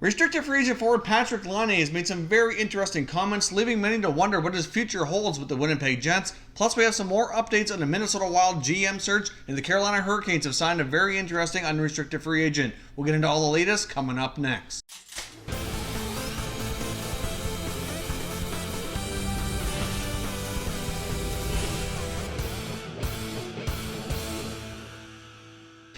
Restricted free agent forward Patrik Laine has made some very interesting comments, leaving many to wonder what his future holds with the Winnipeg Jets. Plus, we have some more updates on the Minnesota Wild GM search, and the Carolina Hurricanes have signed a very interesting unrestricted free agent. We'll get into all the latest coming up next.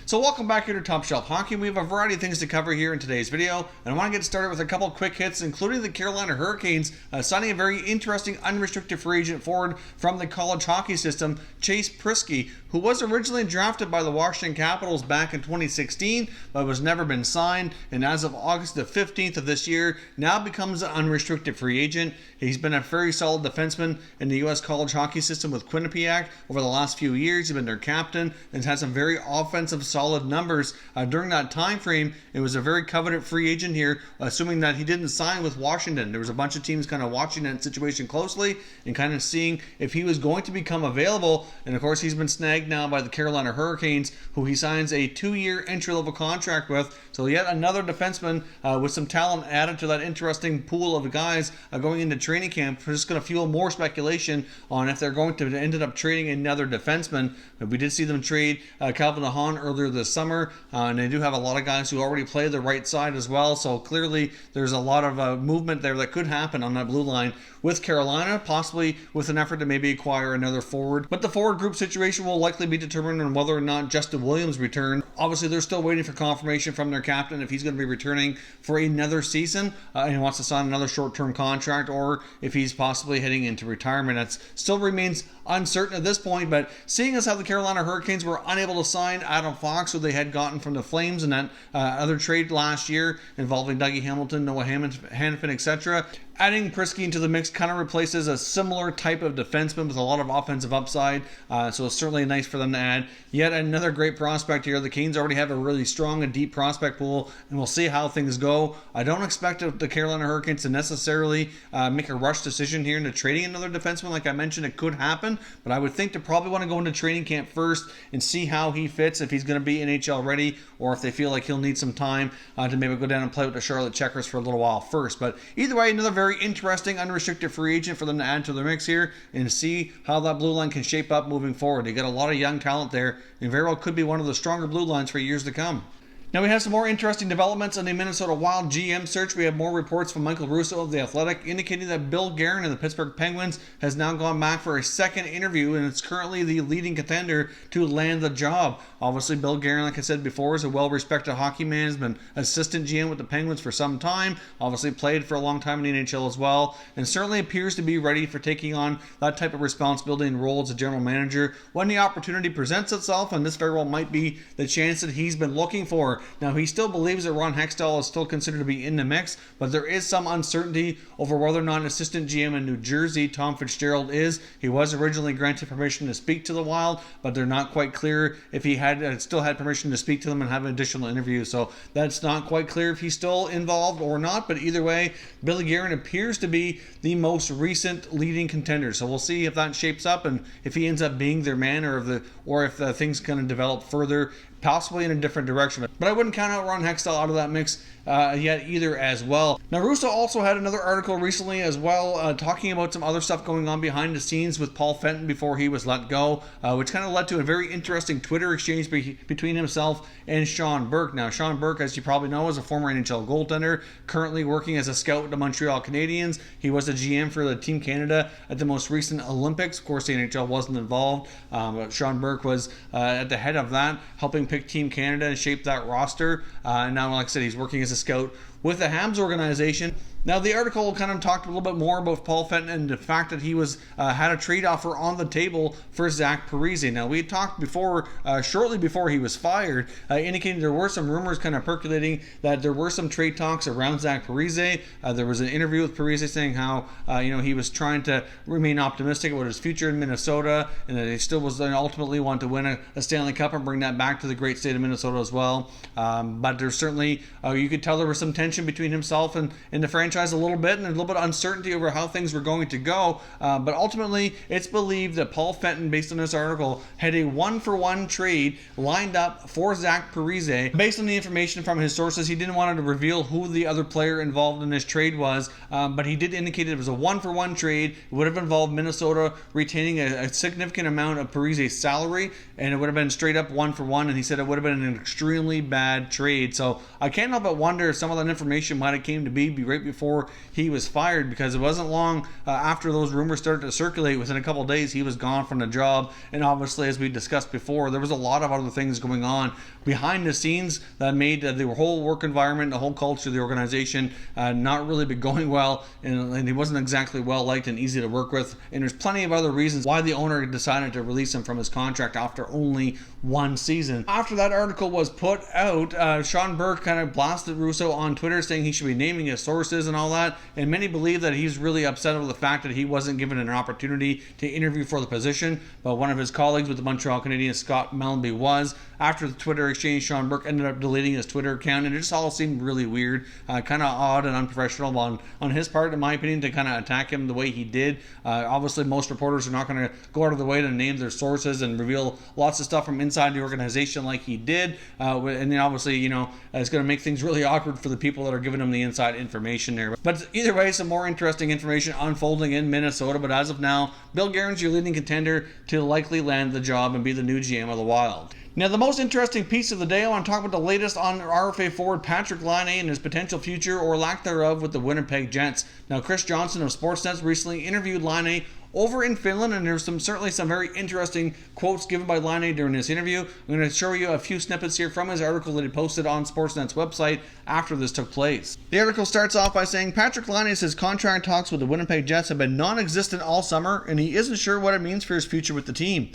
So welcome back here to Top Shelf Hockey. We have a variety of things to cover here in today's video, and I want to get started with a couple of quick hits, including the Carolina Hurricanes signing a very interesting unrestricted free agent forward from the college hockey system, Chase Priskie, who was originally drafted by the Washington Capitals back in 2016, but was never been signed, and as of August the 15th of this year, now becomes an unrestricted free agent. He's been a very solid defenseman in the U.S. college hockey system with Winnipeg over the last few years. He's been their captain and has had some very offensive, solid numbers during that time frame. It was a very coveted free agent here, assuming that he didn't sign with Washington. There was a bunch of teams kind of watching that situation closely and kind of seeing if he was going to become available. And of course, he's been snagged now by the Carolina Hurricanes, who he signs a 2-year entry-level contract with. So yet another defenseman with some talent added to that interesting pool of guys going into training camp. We're just going to fuel more speculation on if they're going to end up trading another defenseman. We did see them trade Calvin DeHaan earlier this summer, and they do have a lot of guys who already play the right side as well. So clearly there's a lot of movement there that could happen on that blue line with Carolina, possibly with an effort to maybe acquire another forward. But the forward group situation will likely be determined on whether or not Justin Williams returns. Obviously, they're still waiting for confirmation from their captain if he's going to be returning for another season and he wants to sign another short-term contract, or if he's possibly heading into retirement. That still remains uncertain at this point, but seeing as how the Carolina Hurricanes were unable to sign Adam Fox, who they had gotten from the Flames in that other trade last year involving Dougie Hamilton, Noah Hanifin, etc., adding Priskie into the mix kind of replaces a similar type of defenseman with a lot of offensive upside, so it's certainly nice for them to add yet another great prospect here. The Canes already have a really strong and deep prospect pool, and we'll see how things go. I don't expect the Carolina Hurricanes to necessarily make a rush decision here into trading another defenseman. Like I mentioned, it could happen, but I would think they probably want to go into training camp first and see how he fits, if he's going to be NHL ready, or if they feel like he'll need some time to maybe go down and play with the Charlotte Checkers for a little while first. But either way, another very interesting unrestricted free agent for them to add to their mix here and see how that blue line can shape up moving forward. They got a lot of young talent there and very well could be one of the stronger blue lines for years to come. Now we have some more interesting developments on the Minnesota Wild GM search. We have more reports from Michael Russo of The Athletic indicating that Bill Guerin of the Pittsburgh Penguins has now gone back for a second interview and it's currently the leading contender to land the job. Obviously, Bill Guerin, like I said before, is a well-respected hockey man. Has been assistant GM with the Penguins for some time. Obviously played for a long time in the NHL as well, and certainly appears to be ready for taking on that type of responsibility and role as a general manager when the opportunity presents itself, and this very well might be the chance that he's been looking for. Now, he still believes that Ron Hextall is still considered to be in the mix, but there is some uncertainty over whether or not an assistant GM in New Jersey, Tom Fitzgerald, is. He was originally granted permission to speak to the Wild, but they're not quite clear if he still had permission to speak to them and have an additional interview. So that's not quite clear if he's still involved or not, but either way, Billy Guerin appears to be the most recent leading contender. So we'll see if that shapes up and if he ends up being their man, or if things kind of develop further, possibly in a different direction. But I wouldn't count out Ron Hextall out of that mix yet either as well. Now, Russo also had another article recently as well talking about some other stuff going on behind the scenes with Paul Fenton before he was let go, which kind of led to a very interesting Twitter exchange between himself and Sean Burke. Now, Sean Burke, as you probably know, is a former NHL goaltender, currently working as a scout with the Montreal Canadiens. He was a GM for the Team Canada at the most recent Olympics. Of course, the NHL wasn't involved, but Sean Burke was at the head of that, helping pick Team Canada and shape that roster. Now, like I said, he's working as a scout with the Habs organization. Now, the article kind of talked a little bit more about Paul Fenton and the fact that he was had a trade offer on the table for Zach Parise. Now, we had talked before, shortly before he was fired, indicating there were some rumors kind of percolating that there were some trade talks around Zach Parise. There was an interview with Parise saying how he was trying to remain optimistic about his future in Minnesota, and that he still was ultimately want to win a Stanley Cup and bring that back to the great state of Minnesota as well. But there's certainly, you could tell there was some tension between himself and the franchise a little bit, and a little bit of uncertainty over how things were going to go. But ultimately, it's believed that Paul Fenton, based on this article, had a 1-for-1 trade lined up for Zach Parise. Based on the information from his sources, he didn't want to reveal who the other player involved in this trade was, but he did indicate it was a 1-for-1 trade. It would have involved Minnesota retaining a significant amount of Parise's salary, and it would have been straight up 1-for-1, and he said it would have been an extremely bad trade. So I can't help but wonder if some of that information might have came to be right before he was fired, because it wasn't long after those rumors started to circulate. Within a couple of days, he was gone from the job, and obviously, as we discussed before, there was a lot of other things going on behind the scenes that made the whole work environment, the whole culture of the organization not really be going well, and he wasn't exactly well liked and easy to work with. And there's plenty of other reasons why the owner decided to release him from his contract after only one season. After that article was put out, Sean Burke kind of blasted Russo on Twitter, saying he should be naming his sources and all that, and many believe that he's really upset over the fact that he wasn't given an opportunity to interview for the position, but one of his colleagues with the Montreal Canadiens, Scott Mellanby, was. After the Twitter exchange, Sean Burke ended up deleting his Twitter account, and it just all seemed really weird, kind of odd and unprofessional on his part, in my opinion, to kind of attack him the way he did. Obviously, most reporters are not going to go out of their way to name their sources and reveal lots of stuff from inside the organization like he did, and then obviously, it's going to make things really awkward for the people that are giving him the inside information there. But either way, some more interesting information unfolding in Minnesota, but as of now, Bill Guerin's your leading contender to likely land the job and be the new GM of the Wild. Now, the most interesting piece of the day, I want to talk about the latest on RFA forward Patrik Laine and his potential future or lack thereof with the Winnipeg Jets. Now, Chris Johnson of Sportsnet recently interviewed Laine over in Finland, and there's certainly some very interesting quotes given by Laine during this interview. I'm going to show you a few snippets here from his article that he posted on Sportsnet's website after this took place. The article starts off by saying Patrik Laine says contract talks with the Winnipeg Jets have been non-existent all summer, and he isn't sure what it means for his future with the team.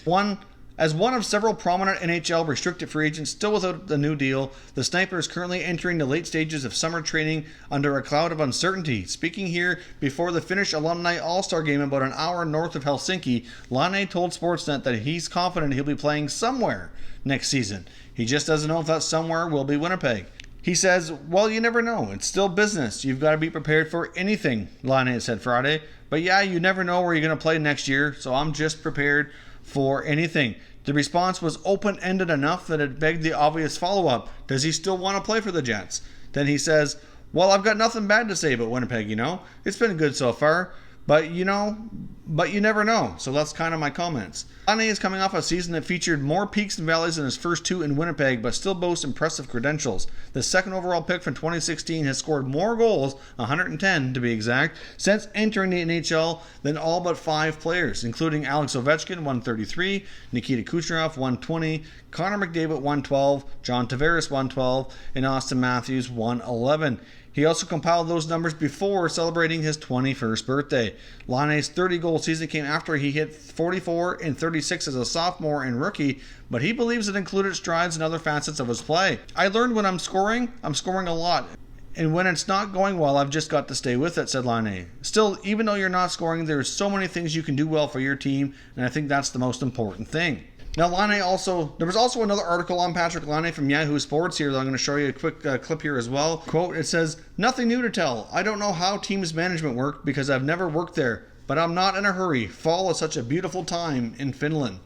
As one of several prominent NHL restricted free agents still without the new deal, the Sniper is currently entering the late stages of summer training under a cloud of uncertainty. Speaking here before the Finnish Alumni All-Star Game about an hour north of Helsinki, Laine told Sportsnet that he's confident he'll be playing somewhere next season. He just doesn't know if that somewhere will be Winnipeg. He says, well, you never know. It's still business. You've got to be prepared for anything, Laine said Friday. But yeah, you never know where you're going to play next year, so I'm just prepared for anything. The response was open-ended enough that it begged the obvious follow-up. Does he still want to play for the Jets? Then he says, well, I've got nothing bad to say about Winnipeg, It's been good so far. But you never know. So that's kind of my comments. Laine is coming off a season that featured more peaks and valleys than his first two in Winnipeg, but still boasts impressive credentials. The second overall pick from 2016 has scored more goals, 110 to be exact, since entering the NHL than all but 5 players, including Alex Ovechkin, 133, Nikita Kucherov, 120, Connor McDavid, 112, John Tavares, 112, and Austin Matthews, 111. He also compiled those numbers before celebrating his 21st birthday. Laine's 30-goal season came after he hit 44 and 36 as a sophomore and rookie, but he believes it included strides in other facets of his play. I learned when I'm scoring a lot. And when it's not going well, I've just got to stay with it, said Laine. Still, even though you're not scoring, there's so many things you can do well for your team, and I think that's the most important thing. Now, there was also another article on Patrik Laine from Yahoo Sports here that I'm going to show you a quick clip here as well. Quote, it says, nothing new to tell. I don't know how teams management work because I've never worked there, but I'm not in a hurry. Fall is such a beautiful time in Finland.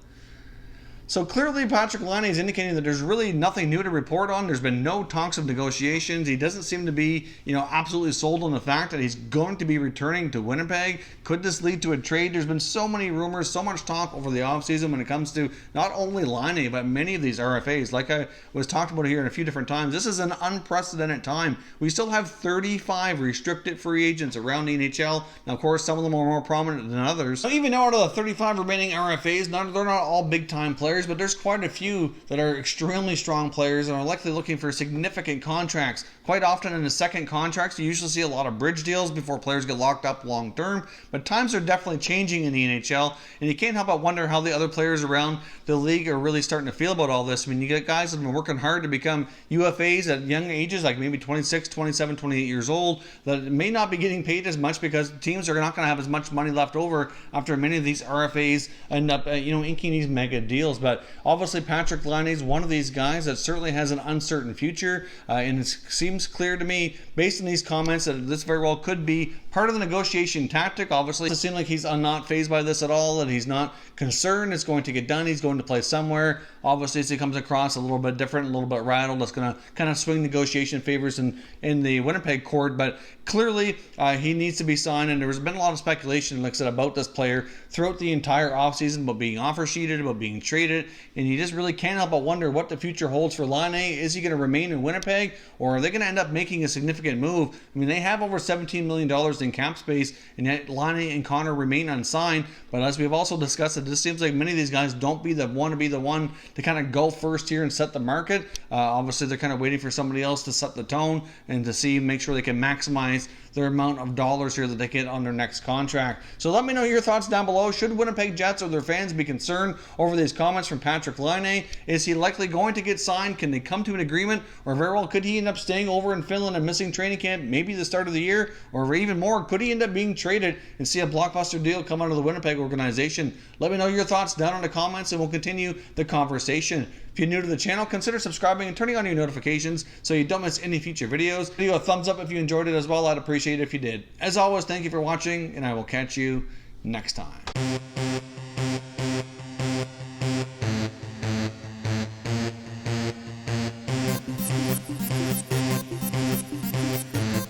So clearly Patrik Laine is indicating that there's really nothing new to report on. There's been no talks of negotiations. He doesn't seem to be, absolutely sold on the fact that he's going to be returning to Winnipeg. Could this lead to a trade? There's been so many rumors, so much talk over the offseason when it comes to not only Laine, but many of these RFAs. Like I was talked about here in a few different times, this is an unprecedented time. We still have 35 restricted free agents around the NHL. Now, of course, some of them are more prominent than others. So even out of the 35 remaining RFAs, they're not all big-time players, but there's quite a few that are extremely strong players and are likely looking for significant contracts. Quite often in the second contracts, you usually see a lot of bridge deals before players get locked up long term, but times are definitely changing in the NHL, and you can't help but wonder how the other players around the league are really starting to feel about all this. I mean, you get guys that have been working hard to become UFAs at young ages, like maybe 26, 27, 28 years old, that may not be getting paid as much because teams are not going to have as much money left over after many of these RFAs end up, inking these mega deals. But obviously Patrik Laine is one of these guys that certainly has an uncertain future, and it seems clear to me based on these comments that this very well could be part of the negotiation tactic. Obviously it seems like he's not fazed by this at all, that he's not concerned it's going to get done. He's going to play somewhere. Obviously as he comes across a little bit different, a little bit rattled, that's going to kind of swing negotiation favors in the Winnipeg court. But clearly he needs to be signed, and there's been a lot of speculation, like I said, about this player throughout the entire offseason, about being offer sheeted, about being traded, and you just really can't help but wonder what the future holds for Laine. Is he going to remain in Winnipeg, or are they going to end up making a significant move? I mean, they have over $17 million in cap space, and yet Laine and Connor remain unsigned. But as we've also discussed, it just seems like many of these guys don't want to be the one to kind of go first here and set the market. Obviously they're kind of waiting for somebody else to set the tone and to make sure they can maximize their amount of dollars here that they get on their next contract. So let me know your thoughts down below. Should Winnipeg Jets or their fans be concerned over these comments from Patrik Laine? Is he likely going to get signed? Can they come to an agreement? Or very well, could he end up staying over in Finland and missing training camp, maybe the start of the year? Or even more, could he end up being traded and see a blockbuster deal come out of the Winnipeg organization? Let me know your thoughts down in the comments, and we'll continue the conversation. If you're new to the channel, consider subscribing and turning on your notifications so you don't miss any future videos. Video a thumbs up if you enjoyed it as well. I'd appreciate it if you did. As always, thank you for watching, and I will catch you next time.